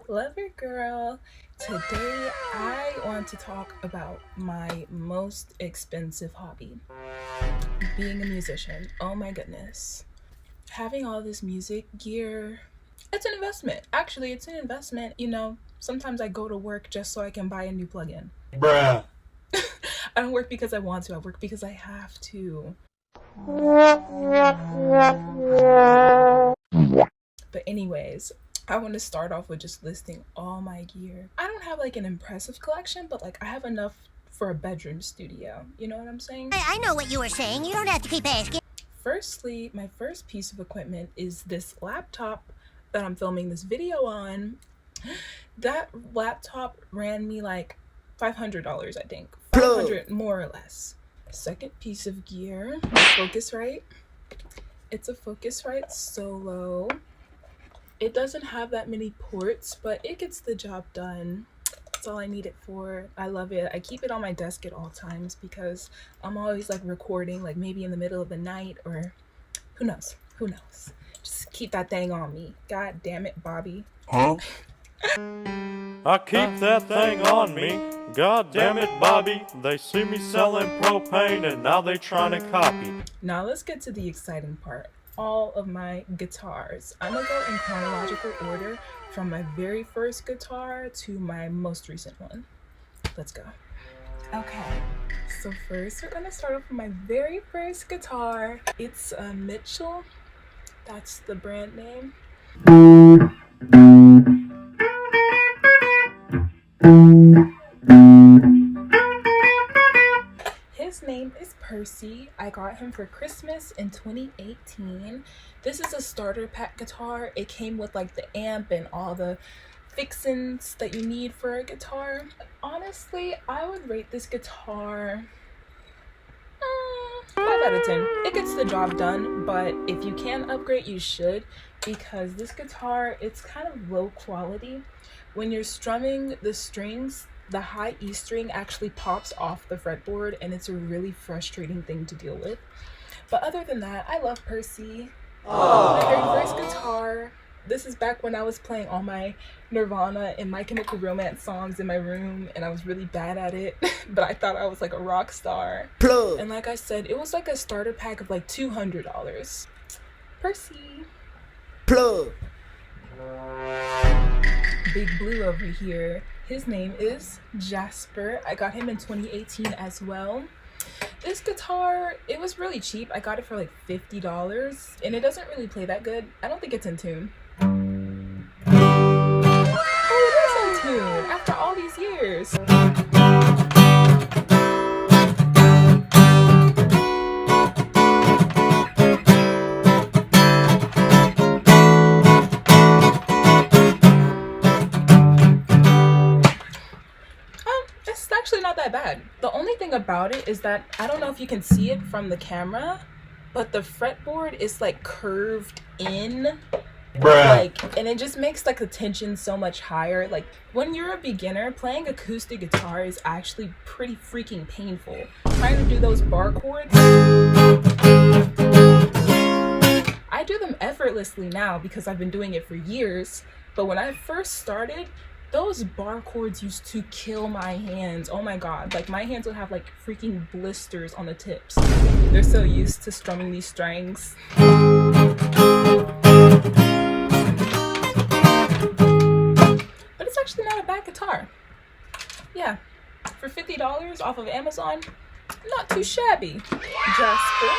Lover girl. Today I want to talk about my most expensive hobby, being a musician. Oh my goodness. Having all this music gear, it's an investment. Actually, it's an investment. Sometimes I go to work just so I can buy a new plugin. Bruh. I don't work because I want to, I work because I have to. But anyways, I want to start off with just listing all my gear. I don't have like an impressive collection, but like I have enough for a bedroom studio. You know what I'm saying? I know what you were saying. You don't have to keep asking. Firstly, my first piece of equipment is this laptop that I'm filming this video on. That laptop ran me like $500, I think. $500 more or less. Second piece of gear, Focusrite. It's a Focusrite Solo. It doesn't have that many ports, but it gets the job done. That's all I need it for. I love it. I keep it on my desk at all times because I'm always like recording, like maybe in the middle of the night, or who knows? Just keep that thing on me. God damn it, Bobby. Huh? I keep that thing on me. God damn it, Bobby. They see me selling propane and now they trying to copy. Now let's get to the exciting part. All of my guitars. I'm gonna go in chronological order from my very first guitar to my most recent one. Let's go. Okay, so first we're gonna start off with my very first guitar. It's a Mitchell. That's the brand name. His name is Percy. I got him for Christmas in 2018. This is a starter pack guitar. It came with like the amp and all the fixins that you need for a guitar. Honestly, I would rate this guitar 5 out of 10. It gets the job done, but if you can upgrade, you should, because this guitar, it's kind of low quality. When you're strumming the strings, the high E string actually pops off the fretboard, and it's a really frustrating thing to deal with. But other than that, I love Percy. My very first guitar. This is back when I was playing all my Nirvana and My Chemical Romance songs in my room, and I was really bad at it, but I thought I was like a rock star. Plug. And like I said, it was like a starter pack of like $200. Percy. Plug. Big Blue over here. His name is Jasper. I got him in 2018 as well. This guitar, it was really cheap. I got it for like $50, and it doesn't really play that good. I don't think it's in tune. Oh, it is in tune after all these years. It's actually not that bad. The only thing about it is that I don't know if you can see it from the camera, but the fretboard is like curved in. Bruh. And it just makes like the tension so much higher. Like when you're a beginner, playing acoustic guitar is actually pretty freaking painful. Trying to do those bar chords, I do them effortlessly now because I've been doing it for years. But when I first started, those bar chords used to kill my hands. Oh my god, like my hands would have like freaking blisters on the tips. They're so used to strumming these strings. Actually not a bad guitar. Yeah, for $50 off of Amazon, not too shabby. Jasper.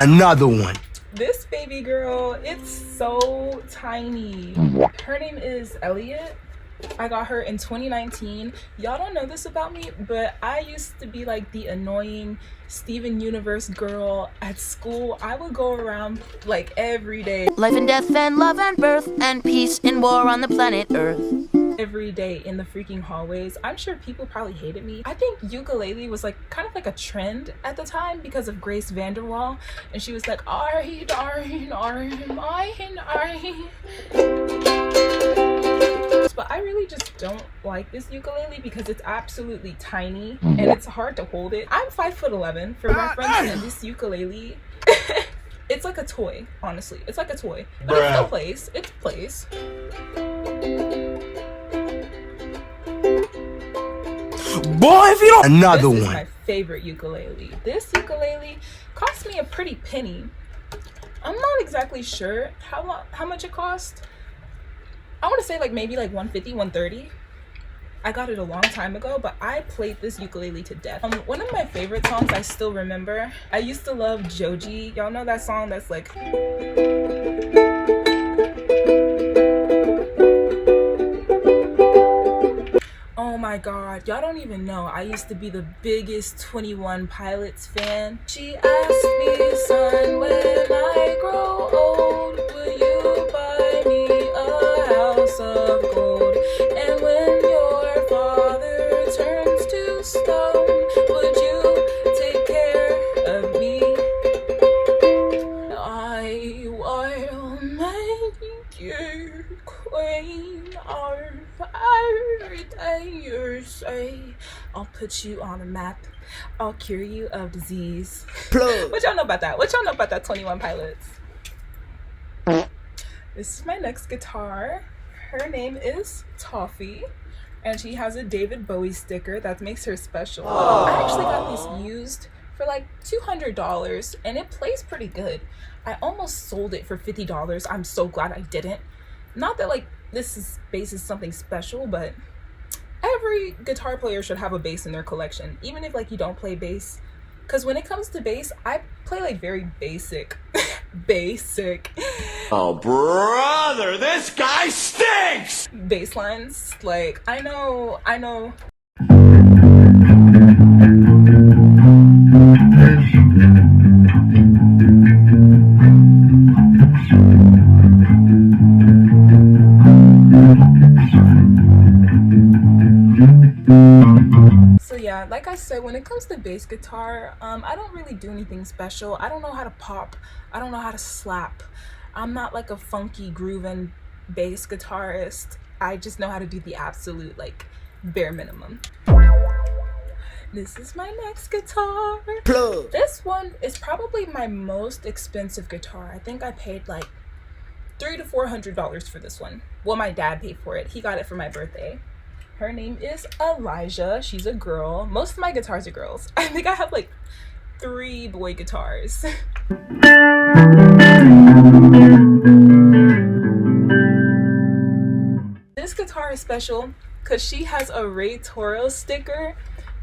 Another one. This baby girl, it's so tiny. Her name is Elliot. I got her in 2019. Y'all don't know this about me, but I used to be like the annoying Steven Universe girl at school. I would go around like every day. Life and death and love and birth and peace and war on the planet Earth. Every day in the freaking hallways. I'm sure people probably hated me. I think ukulele was like kind of like a trend at the time because of Grace Vanderwall, and she was like Arhin, Arhin, Arhin, Arhin, Arhin. But I really just don't like this ukulele because it's absolutely tiny and it's hard to hold it. I'm 5'11" for reference, and this ukulele it's like a toy, honestly. It's like a toy, but it still plays. It plays. Boy, if you don't... Another This is one. my favorite ukulele. This ukulele cost me a pretty penny. I'm not exactly sure how much it cost. I want to say like maybe like 150, 130. I got it a long time ago, but I played this ukulele to death. One of my favorite songs I still remember, I used to love Joji. Y'all know that song that's like... Oh my god, y'all don't even know. I used to be the biggest 21 Pilots fan. She asked me, son, when I grow old, will you buy me a house of gold? And when your father turns to stone, would you take care of me? I will make you queen of everything you say. I'll put you on a map. I'll cure you of disease. Plug. What y'all know about that? What y'all know about that 21 Pilots? This is my next guitar. Her name is Toffee, and she has a David Bowie sticker that makes her special. Aww. I actually got this used for like $200, and it plays pretty good. I almost sold it for $50. I'm so glad I didn't. Not that like bass is something special, but every guitar player should have a bass in their collection, even if like you don't play bass. Because when it comes to bass, I play like very basic. Basic. Oh brother, this guy stinks! Bass lines. Like, I know. So yeah, like I said, when it comes to bass guitar, I don't really do anything special. I don't know how to pop. I don't know how to slap. I'm not like a funky grooving bass guitarist. I just know how to do the absolute like bare minimum. This is my next guitar. Plug. This one is probably my most expensive guitar. I think I paid like $300 to $400 for this one. Well, my dad paid for it. He got it for my birthday. Her name is Elijah. She's a girl. Most of my guitars are girls. I think I have like 3 boy guitars. This guitar is special because she has a Ray Toro sticker.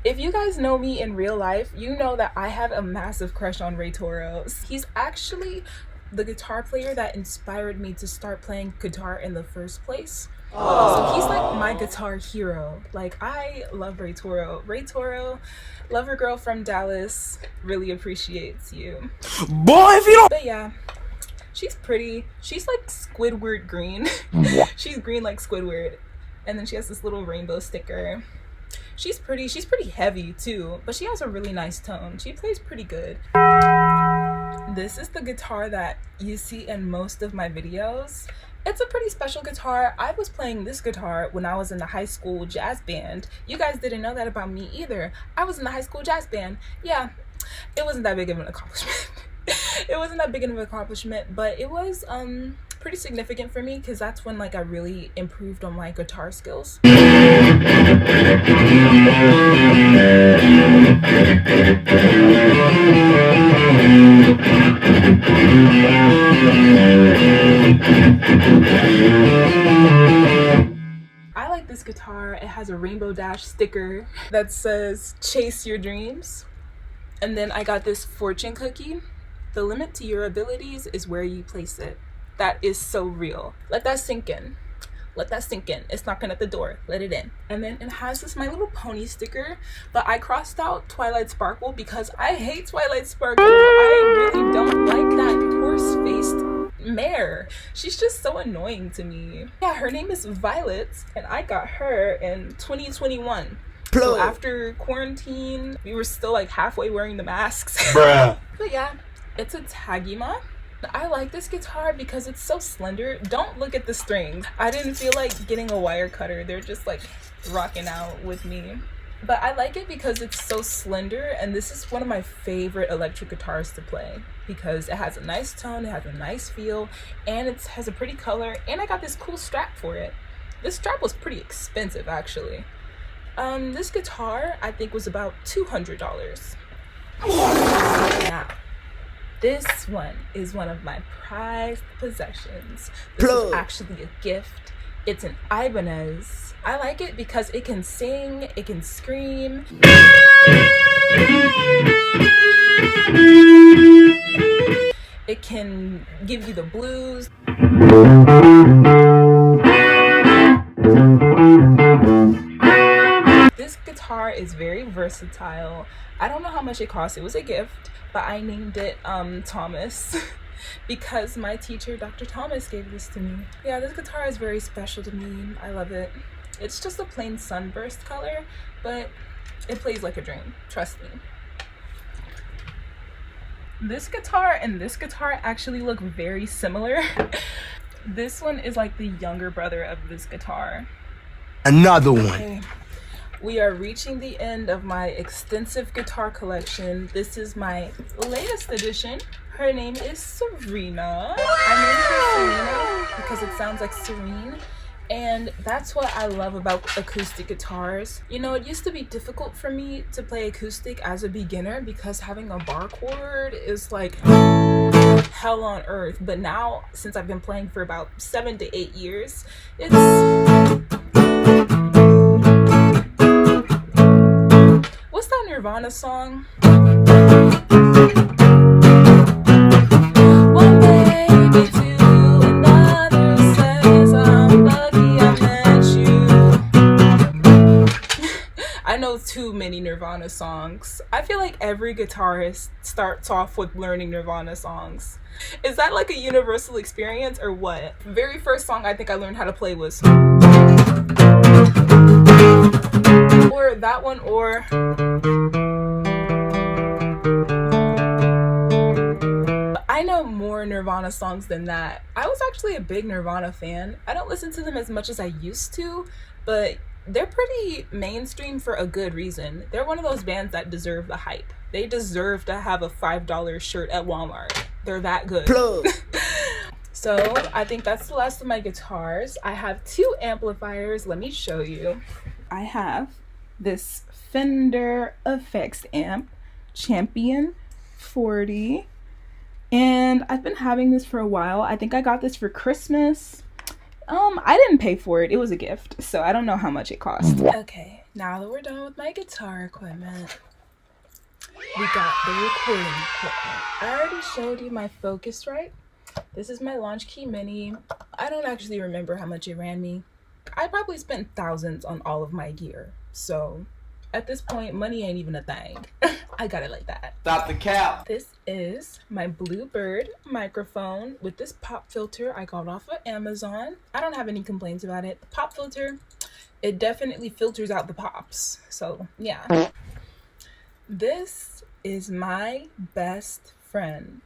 If you guys know me in real life, you know that I have a massive crush on Ray Toro. He's actually the guitar player that inspired me to start playing guitar in the first place. So he's like my guitar hero. Like, I love Ray Toro. Ray Toro, lover girl from Dallas, really appreciates you. Boy, if you don't... But yeah, she's pretty. She's like Squidward green. She's green like Squidward. And then she has this little rainbow sticker. She's pretty. She's pretty heavy too, but she has a really nice tone. She plays pretty good. This is the guitar that you see in most of my videos. It's a pretty special guitar. I was playing this guitar when I was in the high school jazz band. You guys didn't know that about me either. I was in the high school jazz band. Yeah, it wasn't that big of an accomplishment. It wasn't that big of an accomplishment, but it was pretty significant for me because that's when like I really improved on my guitar skills. I like this guitar. It has a Rainbow Dash sticker that says chase your dreams. And then I got this fortune cookie. The limit to your abilities is where you place it. That is so real. Let that sink in. Let that sink in. It's knocking at the door. Let it in. And then it has this My Little Pony sticker, but I crossed out Twilight Sparkle because I hate Twilight Sparkle. I really don't like that horse-faced mare. She's just so annoying to me. Yeah, her name is Violet, and I got her in 2021. So after quarantine, we were still like halfway wearing the masks. Bruh. But yeah, it's a Tagima. I like this guitar because it's so slender. Don't look at the strings. I didn't feel like getting a wire cutter. They're just like rocking out with me. But I like it because it's so slender, and this is one of my favorite electric guitars to play because it has a nice tone, it has a nice feel, and it has a pretty color, and I got this cool strap for it. This strap was pretty expensive actually. This guitar I think was about $200. Now, this one is one of my prized possessions. This is actually a gift. It's an Ibanez. I like it because it can sing, it can scream. It can give you the blues. This guitar is very versatile. I don't know how much it cost. It was a gift, but I named it Thomas because my teacher, Dr. Thomas, gave this to me. Yeah, this guitar is very special to me. I love it. It's just a plain sunburst color, but it plays like a dream. Trust me. This guitar and this guitar actually look very similar. This one is like the younger brother of this guitar. Another one. Okay. We are reaching the end of my extensive guitar collection. This is my latest edition. Her name is Serena. I named her Serena because it sounds like serene. And that's what I love about acoustic guitars. You know, it used to be difficult for me to play acoustic as a beginner because having a bar chord is like hell on earth. But now, since I've been playing for about 7 to 8 years, it's... What's that Nirvana song? One baby to another says I'm lucky I met you. I know too many Nirvana songs. I feel like every guitarist starts off with learning Nirvana songs. Is that like a universal experience or what? The very first song I think I learned how to play was or that one, or I know more Nirvana songs than that. I was actually a big Nirvana fan. I don't listen to them as much as I used to, but they're pretty mainstream for a good reason. They're one of those bands that deserve the hype. They deserve to have a $5 shirt at Walmart. They're that good. So I think that's the last of my guitars. I have 2 amplifiers. Let me show you. I have this Fender Effects amp, Champion 40, and I've been having this for a while. I think I got this for Christmas. I didn't pay for it. It was a gift, so I don't know how much it cost. Okay, now that we're done with my guitar equipment, we got the recording equipment. I already showed you my Focusrite. This is my Launch Key Mini. I don't actually remember how much it ran me. I probably spent thousands on all of my gear. So at this point, money ain't even a thing. I got it like that. Stop the cap. This is my Bluebird microphone with this pop filter I got off of Amazon. I don't have any complaints about it. The pop filter, it definitely filters out the pops. So yeah. This is my best friend,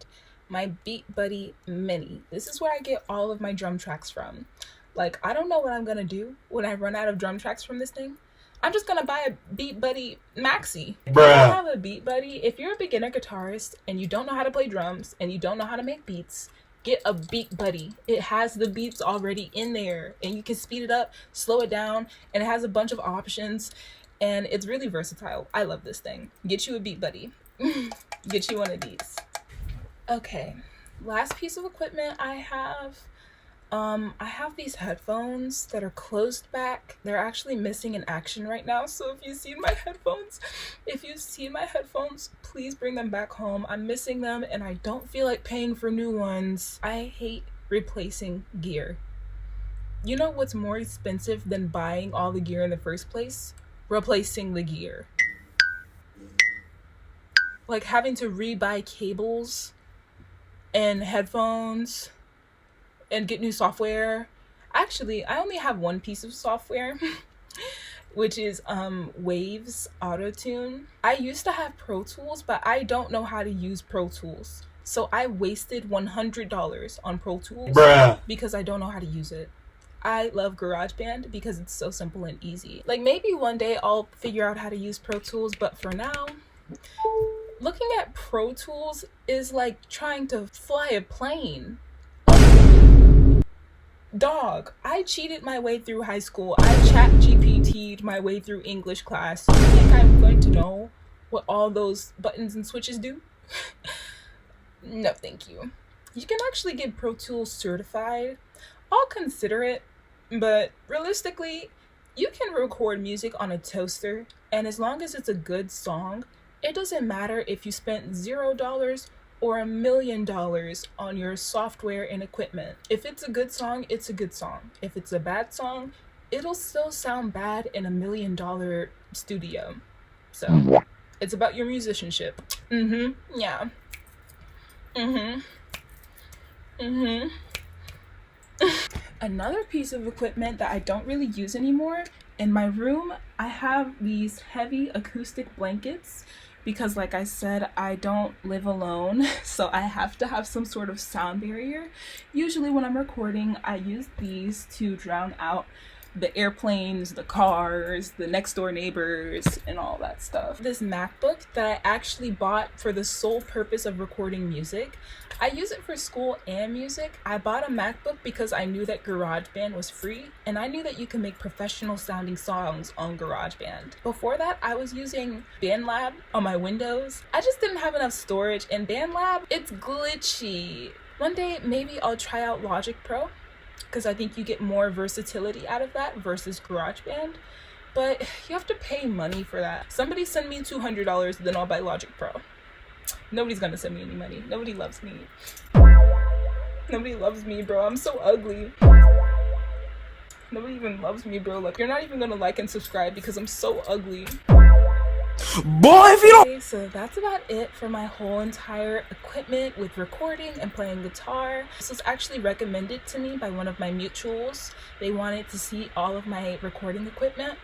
my Beat Buddy Mini. This is where I get all of my drum tracks from. Like, I don't know what I'm gonna do when I run out of drum tracks from this thing. I'm just gonna buy a Beat Buddy Maxi. If you don't have a Beat Buddy, if you're a beginner guitarist and you don't know how to play drums and you don't know how to make beats, get a Beat Buddy. It has the beats already in there and you can speed it up, slow it down, and it has a bunch of options and it's really versatile. I love this thing. Get you a Beat Buddy. Get you one of these. Okay, last piece of equipment I have these headphones that are closed back. They're actually missing in action right now. So if you've seen my headphones, please bring them back home. I'm missing them and I don't feel like paying for new ones. I hate replacing gear. You know what's more expensive than buying all the gear in the first place? Replacing the gear. Like having to rebuy cables and headphones and get new software. Actually, I only have one piece of software, which is Waves Auto-Tune. I used to have Pro Tools, but I don't know how to use Pro Tools. So I wasted $100 on Pro Tools because I don't know how to use it. I love GarageBand because it's so simple and easy. Like maybe one day I'll figure out how to use Pro Tools, but for now, looking at Pro Tools is like trying to fly a plane. Dog, I cheated my way through high school. I chat GPT'd my way through English class. You think I'm going to know what all those buttons and switches do? No, thank you. You can actually get Pro Tools certified. I'll consider it, but realistically, you can record music on a toaster, and as long as it's a good song, it doesn't matter if you spent $0 or $1 million on your software and equipment. If it's a good song, it's a good song. If it's a bad song, it'll still sound bad in $1 million studio. So, it's about your musicianship. Yeah. Another piece of equipment that I don't really use anymore, in my room, I have these heavy acoustic blankets because, like I said, I don't live alone, so I have to have some sort of sound barrier. Usually when I'm recording, I use these to drown out the airplanes, the cars, the next door neighbors, and all that stuff. This MacBook that I actually bought for the sole purpose of recording music. I use it for school and music. I bought a MacBook because I knew that GarageBand was free, and I knew that you can make professional sounding songs on GarageBand. Before that, I was using BandLab on my Windows. I just didn't have enough storage, and BandLab, it's glitchy. One day, maybe I'll try out Logic Pro, because I think you get more versatility out of that versus GarageBand, but you have to pay money for that. Somebody send me $200, then I'll buy Logic Pro. Nobody's gonna send me any money. Nobody loves me. Nobody loves me, bro. I'm so ugly. Nobody even loves me, bro. Like, you're not even gonna like and subscribe because I'm so ugly. Boy, if you don't. Okay, so that's about it for my whole entire equipment with recording and playing guitar. This was actually recommended to me by one of my mutuals. They wanted to see all of my recording equipment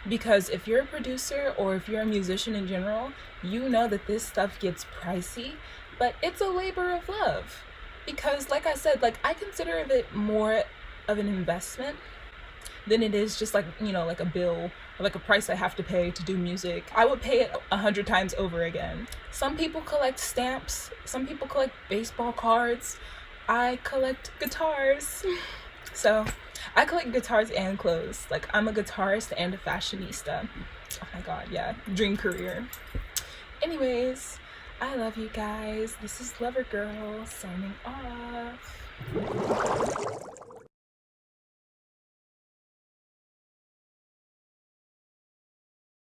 because if you're a producer or if you're a musician in general, you know that this stuff gets pricey, but it's a labor of love. Because like I said, like I consider it more of an investment than it is just like, you know, like a bill or like a price I have to pay to do music. I would pay it 100 times over again. Some people collect stamps, some people collect baseball cards. I collect guitars. So I collect guitars and clothes. Like I'm a guitarist and a fashionista. Oh my god, yeah, dream career. Anyways, I love you guys. This is Lover Girl signing off.